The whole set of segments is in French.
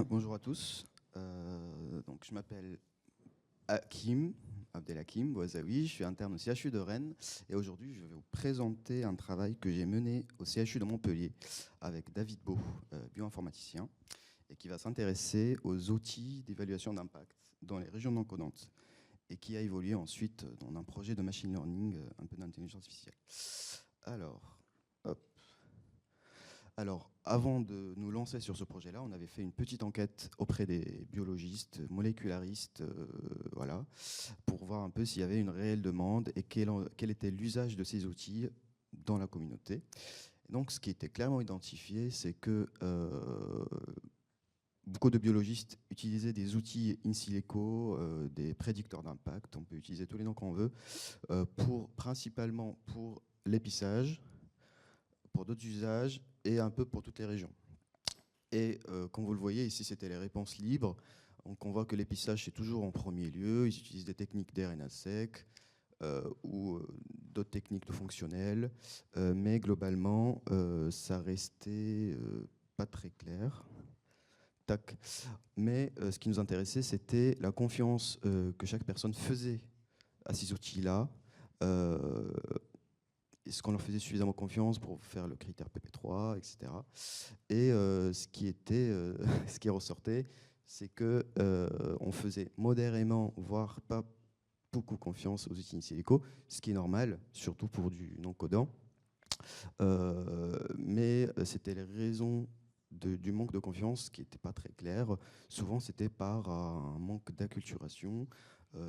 Bonjour à tous. Donc, je m'appelle Hakim, Abdelhakim Bouazaoui, je suis interne au CHU de Rennes et aujourd'hui je vais vous présenter un travail que j'ai mené au CHU de Montpellier avec David Beau, bioinformaticien, et qui va s'intéresser aux outils d'évaluation d'impact dans les régions non codantes et qui a évolué ensuite dans un projet de machine learning, un peu d'intelligence artificielle. Alors, hop. Alors, avant de nous lancer sur ce projet-là, on avait fait une petite enquête auprès des biologistes, molécularistes, voilà, pour voir un peu s'il y avait une réelle demande et quel était l'usage de ces outils dans la communauté. Et donc, ce qui était clairement identifié, c'est que beaucoup de biologistes utilisaient des outils in silico, des prédicteurs d'impact, on peut utiliser tous les noms qu'on veut, principalement pour l'épissage, pour d'autres usages et un peu pour toutes les régions. Et comme vous le voyez, ici, c'était les réponses libres. Donc on voit que l'épissage, c'est toujours en premier lieu. Ils utilisent des techniques d'RNA sec ou d'autres techniques de fonctionnel. Mais globalement, ça restait pas très clair. Tac. Mais ce qui nous intéressait, c'était la confiance que chaque personne faisait à ces outils-là. Est-ce qu'on leur faisait suffisamment confiance pour faire le critère PP3, etc. Et ce qui ressortait, c'est que on faisait modérément, voire pas beaucoup confiance aux outils in silico, ce qui est normal, surtout pour du non-codant. Mais c'était les raisons du manque de confiance qui n'étaient pas très claires. Souvent, c'était par un manque d'acculturation.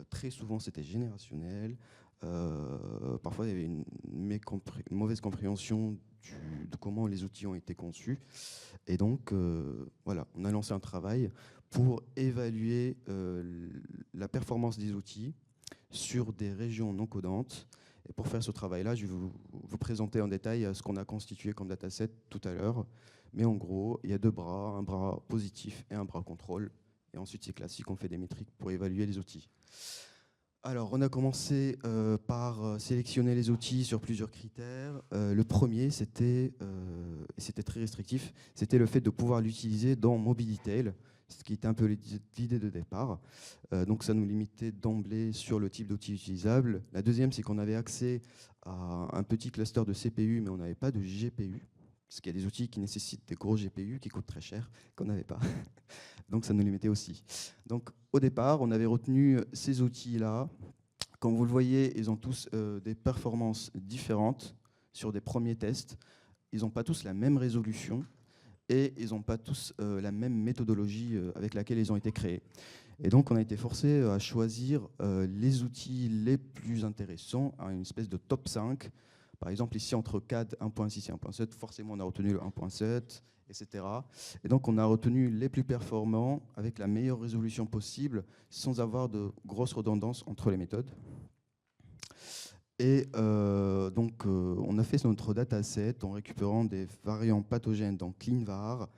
Très souvent, c'était générationnel. Parfois, il y avait une mauvaise compréhension de comment les outils ont été conçus. Et donc, voilà, on a lancé un travail pour évaluer la performance des outils sur des régions non codantes. Et pour faire ce travail-là, je vais vous présenter en détail ce qu'on a constitué comme dataset tout à l'heure. Mais en gros, il y a deux bras, un bras positif et un bras contrôle. Et ensuite, c'est classique, on fait des métriques pour évaluer les outils. Alors, on a commencé par sélectionner les outils sur plusieurs critères. Le premier, c'était très restrictif, c'était le fait de pouvoir l'utiliser dans Mobilitail, ce qui était un peu l'idée de départ. Donc, ça nous limitait d'emblée sur le type d'outil utilisable. La deuxième, c'est qu'on avait accès à un petit cluster de CPU, mais on n'avait pas de GPU, parce qu'il y a des outils qui nécessitent des gros GPU qui coûtent très cher, qu'on n'avait pas. Donc, ça nous limitait aussi. Donc, au départ, on avait retenu ces outils-là. Comme vous le voyez, ils ont tous des performances différentes sur des premiers tests. Ils n'ont pas tous la même résolution et ils n'ont pas tous la même méthodologie avec laquelle ils ont été créés. Et donc, on a été forcé à choisir les outils les plus intéressants à une espèce de top 5. Par exemple, ici, entre CAD 1.6 et 1.7, forcément, on a retenu le 1.7, etc. Et donc, on a retenu les plus performants avec la meilleure résolution possible, sans avoir de grosses redondances entre les méthodes. Et on a fait notre dataset en récupérant des variants pathogènes dans CleanVar,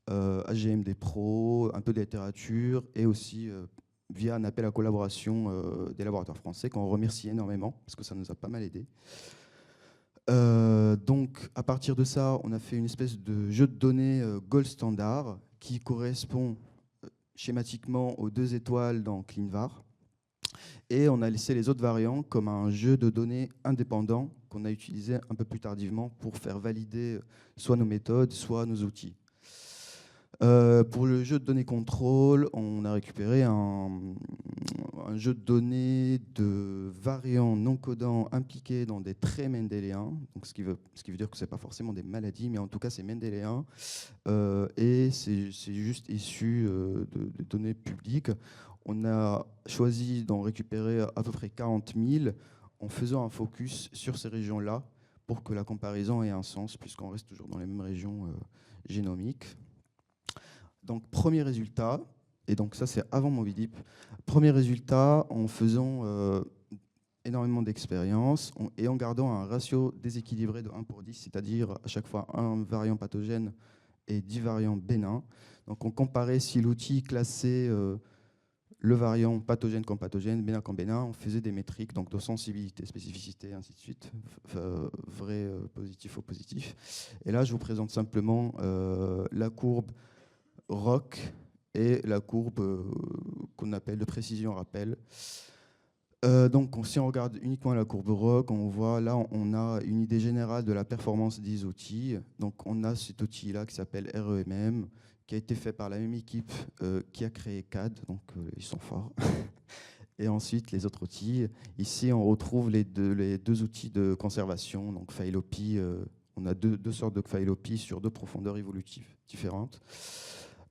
AGMD Pro, un peu de littérature, et aussi via un appel à collaboration des laboratoires français, qu'on remercie énormément, parce que ça nous a pas mal aidé. Donc, à partir de ça, on a fait une espèce de jeu de données gold standard qui correspond schématiquement aux 2 étoiles dans CleanVar. Et on a laissé les autres variants comme un jeu de données indépendant qu'on a utilisé un peu plus tardivement pour faire valider soit nos méthodes, soit nos outils. Pour le jeu de données contrôle, on a récupéré un jeu de données de variants non codants impliqués dans des traits mendéliens, donc ce qui veut dire que ce n'est pas forcément des maladies, mais en tout cas c'est mendéléen, et c'est juste issu de données publiques. On a choisi d'en récupérer à peu près 40 000 en faisant un focus sur ces régions-là pour que la comparaison ait un sens, puisqu'on reste toujours dans les mêmes régions génomiques. Donc, premier résultat, et donc ça c'est avant Movidip, premier résultat en faisant énormément d'expériences et en gardant un ratio déséquilibré de 1/10, c'est-à-dire à chaque fois un variant pathogène et 10 variants bénins. Donc on comparait si l'outil classait le variant pathogène comme pathogène, bénin comme bénin, on faisait des métriques donc de sensibilité, spécificité, ainsi de suite, vrai, positif, faux positif. Et là, je vous présente simplement la courbe ROC et la courbe qu'on appelle de précision rappel. Donc, si on regarde uniquement la courbe ROC, on voit là, on a une idée générale de la performance des outils. Donc, on a cet outil-là qui s'appelle REMM, qui a été fait par la même équipe qui a créé CAD, donc ils sont forts. Et ensuite, les autres outils. Ici, on retrouve les deux outils de conservation, donc Fileopy. On a deux sortes de Fileopy sur deux profondeurs évolutives différentes.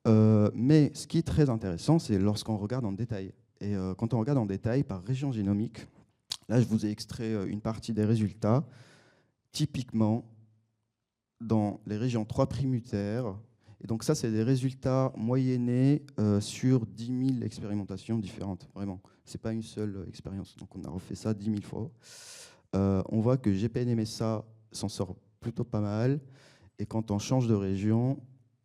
Mais ce qui est très intéressant, c'est lorsqu'on regarde en détail. Et quand on regarde en détail par région génomique, là, je vous ai extrait une partie des résultats. Typiquement, dans les régions 3' unitaires, et donc ça, c'est des résultats moyennés sur 10 000 expérimentations différentes, vraiment. Ce n'est pas une seule expérience. Donc on a refait ça 10 000 fois. On voit que GPN-MSA s'en sort plutôt pas mal. Et quand on change de région,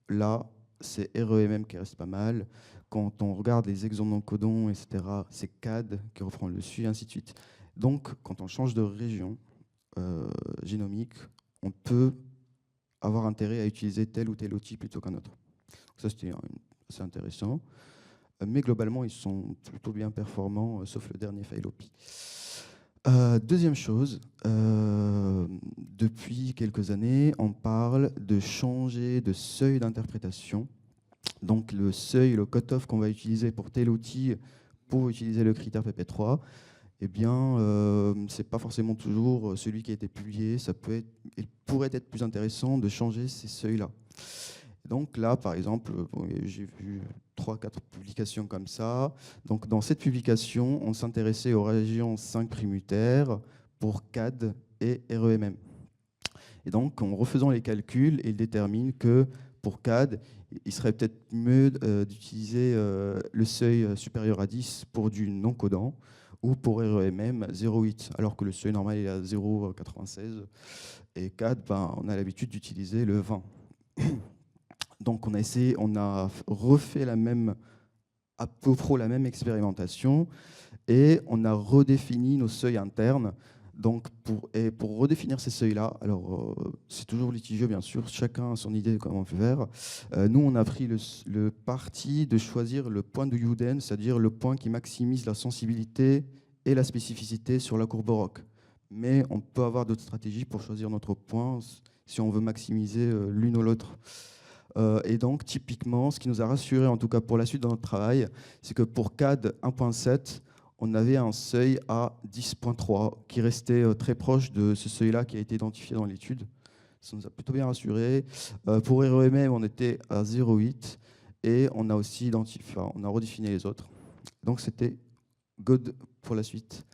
là, c'est REMM qui reste pas mal. Quand on regarde les exons non codons, etc., c'est CAD qui reprend le dessus, et ainsi de suite. Donc, quand on change de région génomique, on peut avoir intérêt à utiliser tel ou tel outil plutôt qu'un autre. Donc ça, c'était assez intéressant. Mais globalement, ils sont plutôt bien performants, sauf le dernier Fileopy. Deuxième chose, depuis quelques années, on parle de changer de seuil d'interprétation. Donc le seuil, le cutoff qu'on va utiliser pour tel outil pour utiliser le critère PP3, eh bien, ce n'est pas forcément toujours celui qui a été publié. Il pourrait être plus intéressant de changer ces seuils-là. Donc là, par exemple, j'ai vu 3-4 publications comme ça. Donc dans cette publication, on s'intéressait aux régions 5' unitaires pour CAD et REMM. Et donc, en refaisant les calculs, il détermine que pour CAD, il serait peut-être mieux d'utiliser le seuil supérieur à 10 pour du non-codant, ou pour REMM 0,8, alors que le seuil normal est à 0,96. Et CAD, on a l'habitude d'utiliser le 20. Donc on a refait à peu près la même expérimentation et on a redéfini nos seuils internes. Donc pour redéfinir ces seuils-là, alors c'est toujours litigieux bien sûr, chacun a son idée de comment faire. Nous on a pris le parti de choisir le point de Youden, c'est-à-dire le point qui maximise la sensibilité et la spécificité sur la courbe ROC. Mais on peut avoir d'autres stratégies pour choisir notre point si on veut maximiser l'une ou l'autre. Et donc, typiquement, ce qui nous a rassuré, en tout cas pour la suite de notre travail, c'est que pour CAD 1.7, on avait un seuil à 10.3 qui restait très proche de ce seuil-là qui a été identifié dans l'étude. Ça nous a plutôt bien rassuré. Pour REMM, on était à 0.8 et on a aussi on a redéfini les autres. Donc, c'était good pour la suite.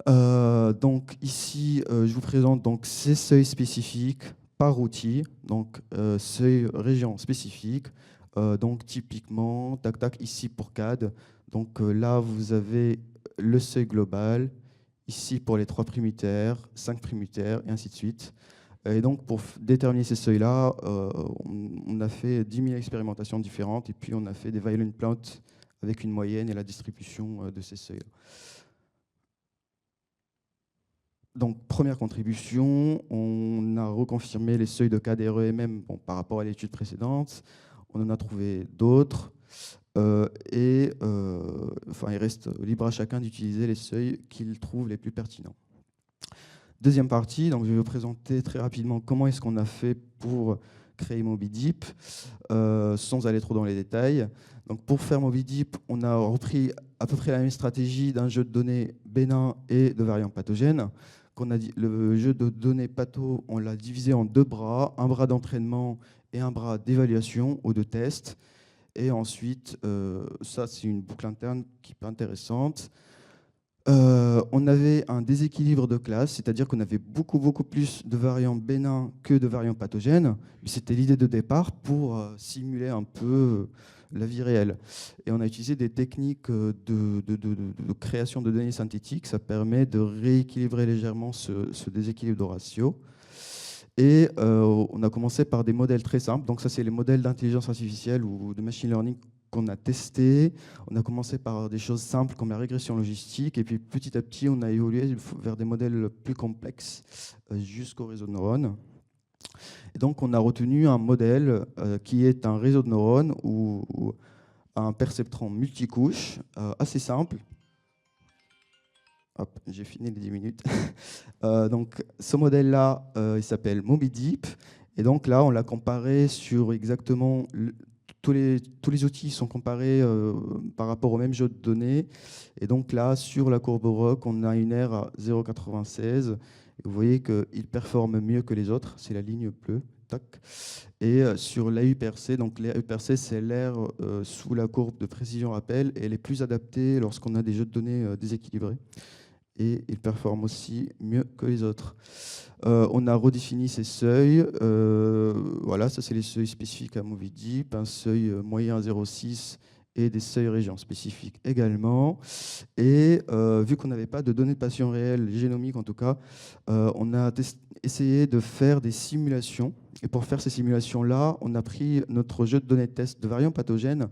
Donc ici, je vous présente donc ces seuils spécifiques par outil, donc seuil région spécifique. Donc typiquement, tac tac, ici pour CAD. Donc là, vous avez le seuil global, ici pour les 3' unitaires, 5' unitaires, et ainsi de suite. Et donc pour déterminer ces seuils-là, on a fait 10 000 expérimentations différentes et puis on a fait des violin plots avec une moyenne et la distribution de ces seuils-là. Donc, première contribution, on a reconfirmé les seuils de CAD et REMM par rapport à l'étude précédente. On en a trouvé d'autres. Il reste libre à chacun d'utiliser les seuils qu'il trouve les plus pertinents. Deuxième partie, donc je vais vous présenter très rapidement comment est-ce qu'on a fait pour créer MobyDeep, sans aller trop dans les détails. Donc, pour faire MobyDeep, on a repris à peu près la même stratégie d'un jeu de données bénin et de variants pathogènes. Le jeu de données patho, on l'a divisé en deux bras, un bras d'entraînement et un bras d'évaluation ou de test. Et ensuite, ça c'est une boucle interne qui est intéressante. On avait un déséquilibre de classe, c'est-à-dire qu'on avait beaucoup plus de variants bénins que de variants pathogènes. C'était l'idée de départ pour simuler un peu la vie réelle. Et on a utilisé des techniques de création de données synthétiques. Ça permet de rééquilibrer légèrement ce déséquilibre de ratio. Et on a commencé par des modèles très simples. Donc ça, c'est les modèles d'intelligence artificielle ou de machine learning qu'on a testés. On a commencé par des choses simples comme la régression logistique. Et puis petit à petit, on a évolué vers des modèles plus complexes jusqu'au réseau de neurones. Et donc, on a retenu un modèle qui est un réseau de neurones où un perceptron multicouche assez simple. Hop, j'ai fini les 10 minutes. Donc, ce modèle-là, il s'appelle MobiDeep. Et donc là, on l'a comparé sur exactement... tous les outils sont comparés par rapport au même jeu de données. Et donc là, sur la courbe ROC, on a une R à 0,96. Vous voyez qu'il performe mieux que les autres. C'est la ligne bleue. Tac. Et sur l'AUPRC, donc l'AUPRC, c'est l'aire sous la courbe de précision rappel. Et elle est plus adaptée lorsqu'on a des jeux de données déséquilibrés. Et il performe aussi mieux que les autres. On a redéfini ces seuils. Voilà, ça c'est les seuils spécifiques à MobiDeep, un seuil moyen à 0,6 et des seuils régions spécifiques également. Et vu qu'on n'avait pas de données de patients réels, génomiques en tout cas, on a essayé de faire des simulations. Et pour faire ces simulations-là, on a pris notre jeu de données de test de variants pathogènes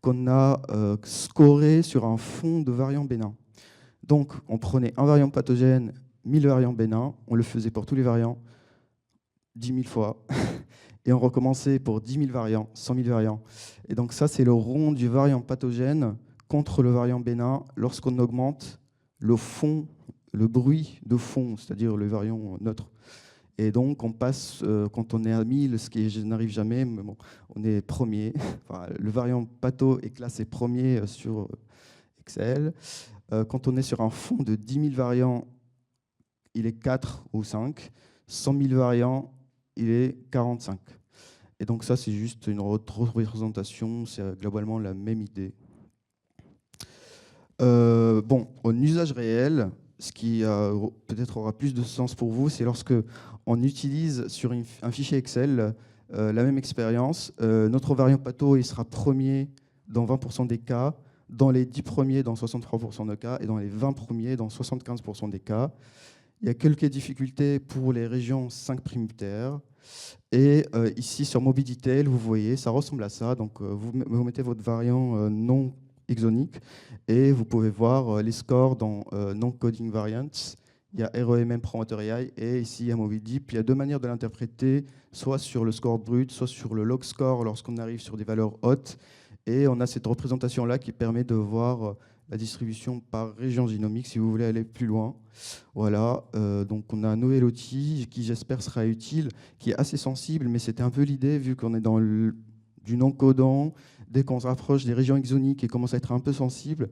qu'on a scoré sur un fond de variants bénins. Donc, on prenait un variant pathogène, 1000 variants bénins, on le faisait pour tous les variants 10 000 fois, et on recommençait pour 10 000 variants, 100 000 variants. Et donc ça, c'est le rond du variant pathogène contre le variant bénin lorsqu'on augmente le fond, le bruit de fond, c'est-à-dire le variant neutre. Et donc, on passe, quand on est à 1000, ce qui n'arrive jamais, mais bon, on est premier. Enfin, le variant patho est classé premier sur Excel. Quand on est sur un fond de 10 000 variants, il est 4 ou 5. 100 000 variants, il est 45. Et donc ça, c'est juste une représentation, c'est globalement la même idée. Bon, en usage réel, ce qui peut-être aura plus de sens pour vous, c'est lorsque on utilise sur un fichier Excel la même expérience. Notre variant patho, il sera premier dans 20% des cas, dans les 10 premiers dans 63% des cas et dans les 20 premiers dans 75% des cas. Il y a quelques difficultés pour les régions 5' terres. Et ici, sur MobiDetail, vous voyez, ça ressemble à ça. Donc, vous mettez votre variant non exonique et vous pouvez voir les scores dans non-coding variants. Il y a REMM Promoter AI et ici, il y a MobiDeep. Il y a deux manières de l'interpréter, soit sur le score brut, soit sur le log score lorsqu'on arrive sur des valeurs hautes. Et on a cette représentation-là qui permet de voir la distribution par région génomique, si vous voulez aller plus loin. Voilà, donc on a un nouvel outil qui, j'espère, sera utile, qui est assez sensible, mais c'était un peu l'idée, vu qu'on est dans du non-codant, dès qu'on se rapproche des régions exoniques et commence à être un peu sensible,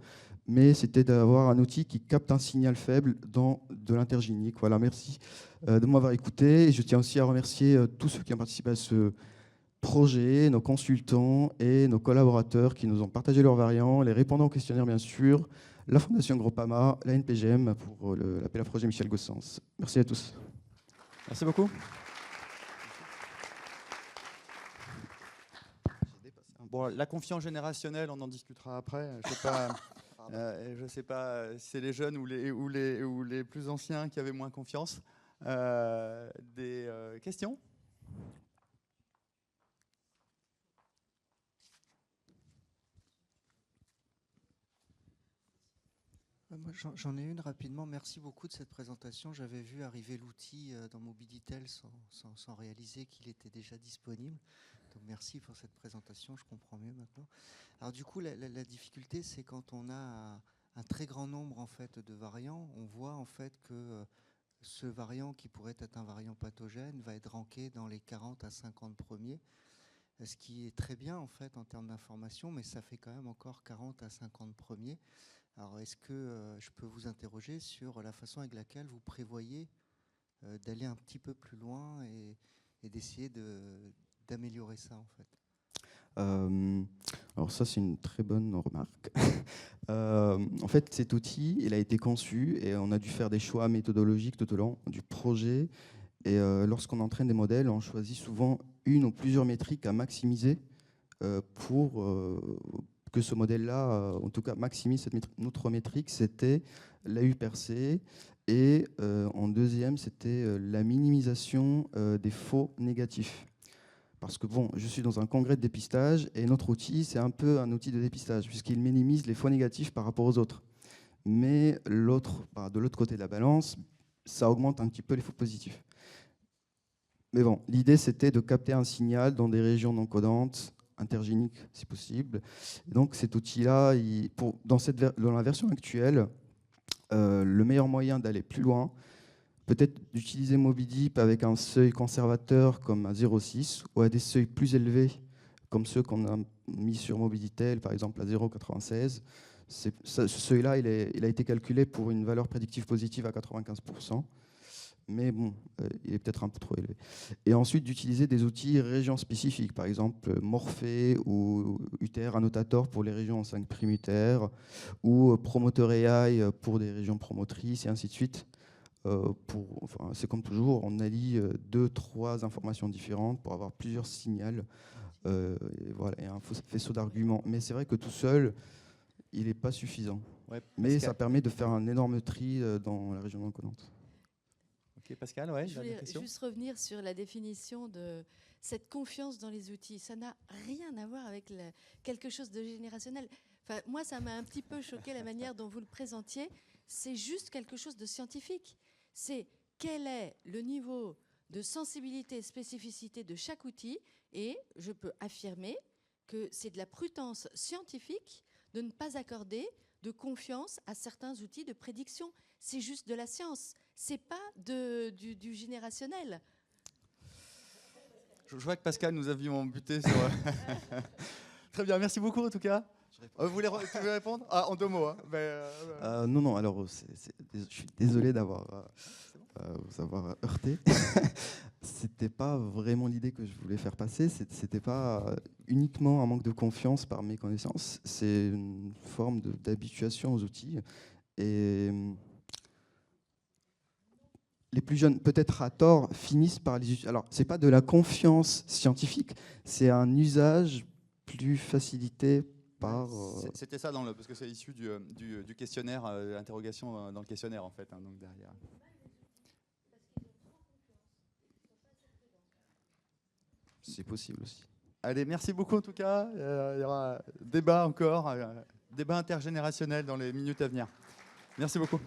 mais c'était d'avoir un outil qui capte un signal faible dans de l'intergénique. Voilà, merci de m'avoir écouté. Et je tiens aussi à remercier tous ceux qui ont participé à ce projet, nos consultants et nos collaborateurs qui nous ont partagé leurs variants, les répondants au questionnaire bien sûr, la Fondation Groupama, la NPGM pour l'appel à projet Michel Gossens. Merci à tous. Merci beaucoup. Bon, la confiance générationnelle, on en discutera après. Je ne sais pas si c'est les jeunes ou les plus anciens qui avaient moins confiance. Des questions ? Moi, j'en ai une rapidement. Merci beaucoup de cette présentation. J'avais vu arriver l'outil dans MobiDetail sans réaliser qu'il était déjà disponible. Donc merci pour cette présentation, je comprends mieux maintenant. Alors du coup, la difficulté, c'est quand on a un très grand nombre en fait, de variants, on voit en fait que ce variant qui pourrait être un variant pathogène va être ranké dans les 40 à 50 premiers, ce qui est très bien en fait en termes d'information, mais ça fait quand même encore 40 à 50 premiers. Alors, est-ce que je peux vous interroger sur la façon avec laquelle vous prévoyez d'aller un petit peu plus loin et d'essayer d'améliorer ça, en fait? Alors ça, c'est une très bonne remarque. En fait, cet outil, il a été conçu et on a dû faire des choix méthodologiques tout au long du projet. Et lorsqu'on entraîne des modèles, on choisit souvent une ou plusieurs métriques à maximiser pour que ce modèle-là, en tout cas, maximise notre métrique. C'était l'AUPRC. Et en deuxième, c'était la minimisation des faux négatifs. Parce que bon, je suis dans un congrès de dépistage et notre outil, c'est un peu un outil de dépistage puisqu'il minimise les faux négatifs par rapport aux autres. Mais de l'autre côté de la balance, ça augmente un petit peu les faux positifs. Mais bon, l'idée, c'était de capter un signal dans des régions non codantes intergénique si possible. Et donc cet outil-là, dans la version actuelle, le meilleur moyen d'aller plus loin, peut-être d'utiliser MobiDeep avec un seuil conservateur comme à 0,6 ou à des seuils plus élevés comme ceux qu'on a mis sur MobiDetail, par exemple à 0,96. Ce seuil-là, il a été calculé pour une valeur prédictive positive à 95%. Mais bon, il est peut-être un peu trop élevé. Et ensuite, d'utiliser des outils régions spécifiques, par exemple Morphée ou UTR Annotator pour les régions en 5' UTR, ou Promoter AI pour des régions promotrices, et ainsi de suite. C'est comme toujours, on allie 2-3 informations différentes pour avoir plusieurs signaux. Et voilà, et un faisceau d'arguments. Mais c'est vrai que tout seul, il n'est pas suffisant. Ouais, mais ça permet de faire un énorme tri dans la région non connante. Ok, Pascal, ouais, je voulais juste revenir sur la définition de cette confiance dans les outils. Ça n'a rien à voir avec quelque chose de générationnel. Enfin, moi, ça m'a un petit peu choqué la manière dont vous le présentiez. C'est juste quelque chose de scientifique. C'est quel est le niveau de sensibilité et spécificité de chaque outil. Et je peux affirmer que c'est de la prudence scientifique de ne pas accorder de confiance à certains outils de prédiction. C'est juste de la science. C'est pas du générationnel. Je vois que Pascal, nous avions buté sur... Très bien, merci beaucoup en tout cas. Vous voulez répondre en 2 mots. Hein. Non, alors je suis désolé d'avoir vous avoir heurté. C'était pas vraiment l'idée que je voulais faire passer. C'était pas uniquement un manque de confiance par mes connaissances. C'est une forme d'habituation aux outils. Et les plus jeunes, peut-être à tort, finissent par les utiliser. Alors, c'est pas de la confiance scientifique, c'est un usage plus facilité par... C'était ça, parce que c'est issu du questionnaire, l'interrogation dans le questionnaire, en fait, hein, donc derrière. C'est possible aussi. Allez, merci beaucoup en tout cas. Il y aura débat encore, débat intergénérationnel dans les minutes à venir. Merci beaucoup.